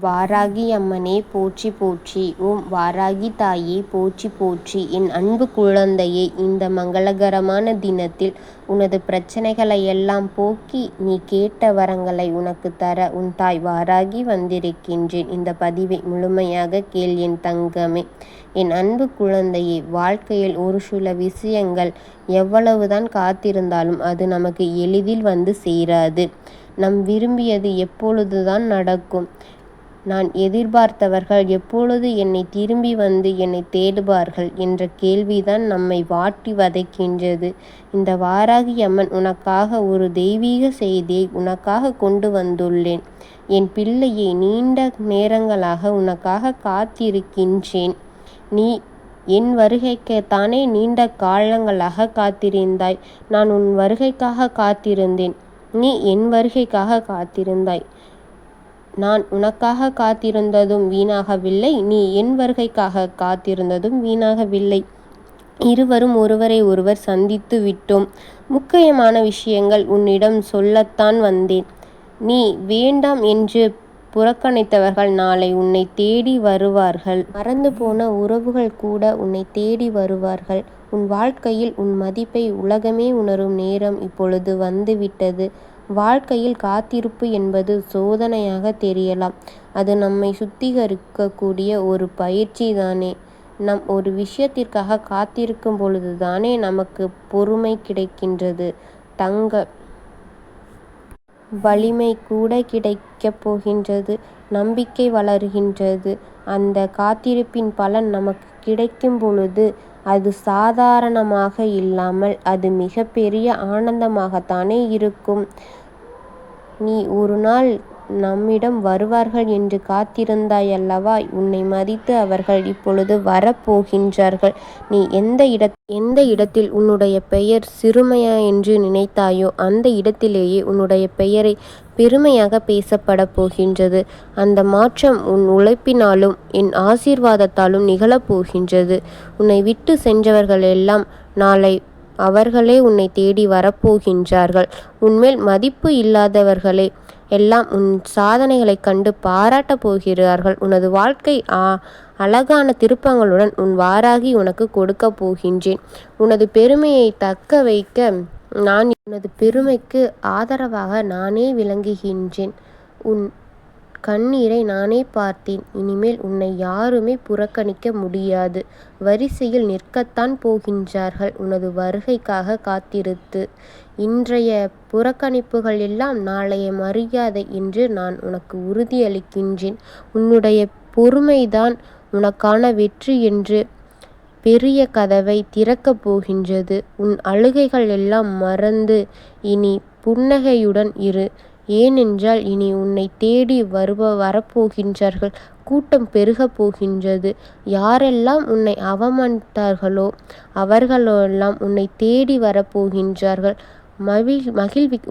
வாராகி அம்மனே போற்றி போற்றி. ஓம் வாராகி தாயே போற்றி போற்றி. என் அன்பு குழந்தையே, இந்த மங்களகரமான தினத்தில் உனது பிரச்சனைகளையெல்லாம் போக்கி நீ கேட்ட வரங்களை உனக்கு தர உன் தாய் வாராகி வந்திருக்கின்றேன். இந்த பதிவை முழுமையாக கேள் என் தங்கமே. என் அன்பு குழந்தையே, வாழ்க்கையில் ஒரு சில விஷயங்கள் எவ்வளவுதான் காத்திருந்தாலும் அது நமக்கு எளிதில் வந்து சேராது. நம் விரும்பியது எப்பொழுதுதான் நடக்கும்? நான் எதிர்பார்த்தவர்கள் எப்பொழுது என்னை திரும்பி வந்து என்னை தேடுவார்கள் என்ற கேள்விதான் நம்மை வாட்டி வதைக்கின்றது. இந்த வாராகி அம்மன் உனக்காக ஒரு தெய்வீக செய்தியை உனக்காக கொண்டு வந்துள்ளேன். என் பிள்ளையை, நீண்ட நேரங்களாக உனக்காக காத்திருக்கின்றேன். நீ என் வருகைக்குத்தானே நீண்ட காலங்களாக காத்திருந்தாய். நான் உன் வருகைக்காக காத்திருந்தேன். நீ என் வருகைக்காக காத்திருந்தாய். நான் உனக்காக காத்திருந்ததும் வீணாகவில்லை. நீ என் வருகைக்காக காத்திருந்ததும் வீணாகவில்லை. இருவரும் ஒருவரை ஒருவர் சந்தித்து விட்டோம். முக்கியமான விஷயங்கள் உன்னிடம் சொல்லத்தான் வந்தேன். நீ வேண்டாம் என்று புறக்கணித்தவர்கள் நாளை உன்னை தேடி வருவார்கள். மறந்து போன உறவுகள் கூட உன்னை தேடி வருவார்கள். உன் வாழ்க்கையில் உன் மதிப்பை உலகமே உணரும் நேரம் இப்பொழுது வந்துவிட்டது. வாழ்க்கையில் காத்திருப்பு என்பது சோதனையாக தெரியலாம். அது நம்மை சுத்திகரிக்கக்கூடிய ஒரு பயிற்சி தானே. நம் ஒரு விஷயத்திற்காக காத்திருக்கும் பொழுதுதானே நமக்கு பொறுமை கிடைக்கின்றது. தங்க வலிமை கூட கிடைக்கப் போகின்றது. நம்பிக்கை வளர்கின்றது. அந்த காத்திருப்பின் பலன் நமக்கு கிடைக்கும் பொழுது அது சாதாரணமாக இல்லாமல் அது மிகப்பெரிய ஆனந்தமாகத்தானே இருக்கும். நீ ஒரு நாள் நம்மிடம் வருவார்கள் என்று காத்திருந்தாய் அல்லவா? உன்னை மதித்து அவர்கள் இப்பொழுது வரப்போகின்றார்கள். நீ எந்த இடத்தில் உன்னுடைய பெயர் சிறுமையா என்று நினைத்தாயோ அந்த இடத்திலேயே உன்னுடைய பெயரை பெருமையாக பேசப்பட போகின்றது. அந்த மாற்றம் உன் உழைப்பினாலும் என் ஆசீர்வாதத்தாலும் நிகழப்போகின்றது. உன்னை விட்டு சென்றவர்களெல்லாம் நாளை அவர்களே உன்னை தேடி வரப்போகின்றார்கள். உன்மேல் மதிப்பு இல்லாதவர்களே எல்லாம் உன் சாதனைகளைக் கண்டு பாராட்டப் போகிறார்கள். உனது வாழ்க்கை அழகான திருப்பங்களுடன் உன் வாராகி உனக்கு கொடுக்கப் போகின்றேன். உனது பெருமையை தக்க வைக்க உனது பெருமைக்கு ஆதரவாக நானே விளங்குகின்றேன். உன் கண்ணீரை நானே பார்த்தேன். இனிமேல் உன்னை யாருமே புறக்கணிக்க முடியாது. வரிசையில் நிற்கத்தான் போகின்றார்கள் உனது வருகைக்காக காத்திருத்து. இன்றைய புறக்கணிப்புகள் எல்லாம் நாளைய மரியாதை என்று நான் உனக்கு உறுதியளிக்கின்றேன். உன்னுடைய பொறுமைதான் உனக்கான வெற்றி என்று பெரிய கதவை திறக்கப் போகின்றது. உன் அழுகைகள் எல்லாம் மறந்து இனி புன்னகையுடன் இரு. ஏனென்றால் இனி உன்னை தேடி வரப்போகின்றார்கள். கூட்டம் பெருகப் போகின்றது. யாரெல்லாம் உன்னை அவமானித்தார்களோ அவர்களெல்லாம் உன்னை தேடி வரப்போகின்றார்கள்.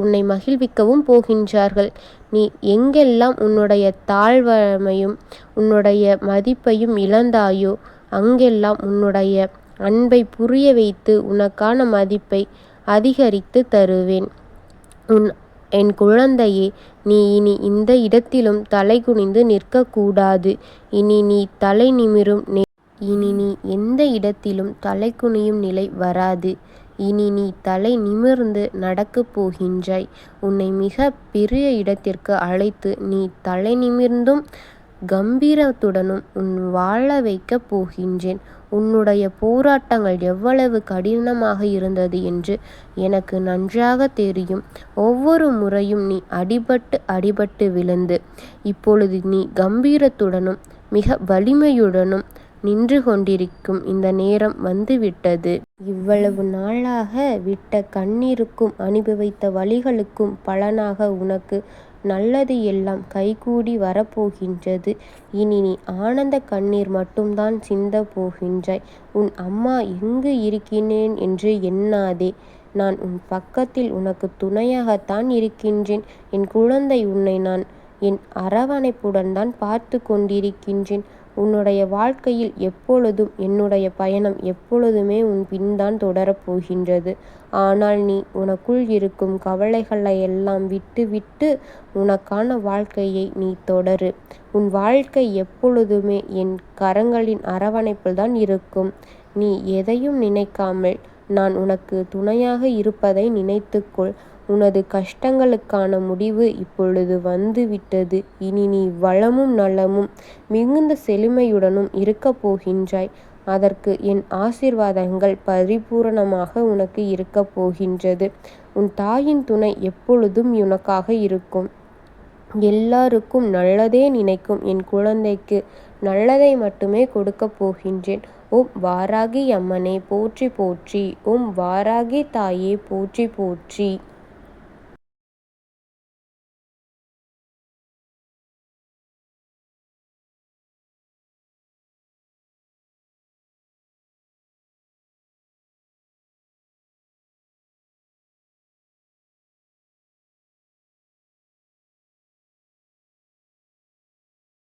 உன்னை மகிழ்விக்கவும் போகின்றார்கள். நீ எங்கெல்லாம் உன்னுடைய தாழ்மையும் உன்னுடைய மதிப்பையும் இழந்தாயோ அங்கெல்லாம் உன்னுடைய அன்பை புரிய வைத்து உனக்கான மதிப்பை அதிகரித்து தருவேன். என் குழந்தையே, நீ இனி இந்த இடத்திலும் தலை குனிந்து நிற்கக்கூடாது. இனி நீ எந்த இடத்திலும் தலை குனியும் நிலை வராது. இனி நீ தலை நிமிர்ந்து நடக்கப் போகின்றாய். உன்னை மிக பெரிய இடத்திற்கு அழைத்து நீ தலை நிமிர்ந்தும் கம்பீரத்துடனும் வாழ வைக்கப் போகின்றேன். உன்னுடைய போராட்டங்கள் எவ்வளவு கடினமாக இருந்தது என்று எனக்கு நன்றாக தெரியும். ஒவ்வொரு முறையும் நீ அடிபட்டு விழுந்து இப்பொழுது நீ கம்பீரத்துடனும் மிக வலிமையுடனும் நின்று கொண்டிருக்கும் இந்த நேரம் வந்துவிட்டது. இவ்வளவு நாளாக விட்ட கண்ணீருக்கும் அனுபவித்த வலிகளுக்கும் பலனாக உனக்கு நல்லது எல்லாம் கைகூடி வரப்போகின்றது. இனி நீ ஆனந்த கண்ணீர் மட்டும்தான் சிந்த போகின்றாய். உன் அம்மா எங்கு இருக்கிறேன் என்று எண்ணாதே. நான் உன் பக்கத்தில் உனக்கு துணையாகத்தான் இருக்கின்றேன். என் குழந்தை, உன்னை நான் என் அரவணைப்புடன் தான் பார்த்து கொண்டிருக்கின்றேன். உன்னுடைய வாழ்க்கையில் எப்பொழுதும் என்னுடைய பயணம் எப்பொழுதுமே உன் பின்தான் தொடரப் போகின்றது. ஆனால் நீ உனக்குள் இருக்கும் கவலைகளையெல்லாம் விட்டுவிட்டு உனக்கான வாழ்க்கையை நீ தொடரு. உன் வாழ்க்கை எப்பொழுதுமே என் கரங்களின் அரவணைப்பில் தான் இருக்கும். நீ எதையும் நினைக்காமல் நான் உனக்கு துணையாக இருப்பதை நினைத்துக்கொள். உனது கஷ்டங்களுக்கான முடிவு இப்பொழுது வந்துவிட்டது. இனி நீ வளமும் நலமும் மிகுந்த செழுமையுடனும் இருக்கப் போகின்றாய். அதற்கு என் ஆசீர்வாதங்கள் பரிபூரணமாக உனக்கு இருக்கப் போகின்றது. உன் தாயின் துணை எப்பொழுதும் உனக்காக இருக்கும். எல்லாருக்கும் நல்லதே நினைக்கும் என் குழந்தைக்கு நல்லதை மட்டுமே கொடுக்கப் போகின்றேன். ஓம் வாராகி அம்மனே போற்றி போற்றி. ஓம் வாராகி தாயே போற்றி போற்றி.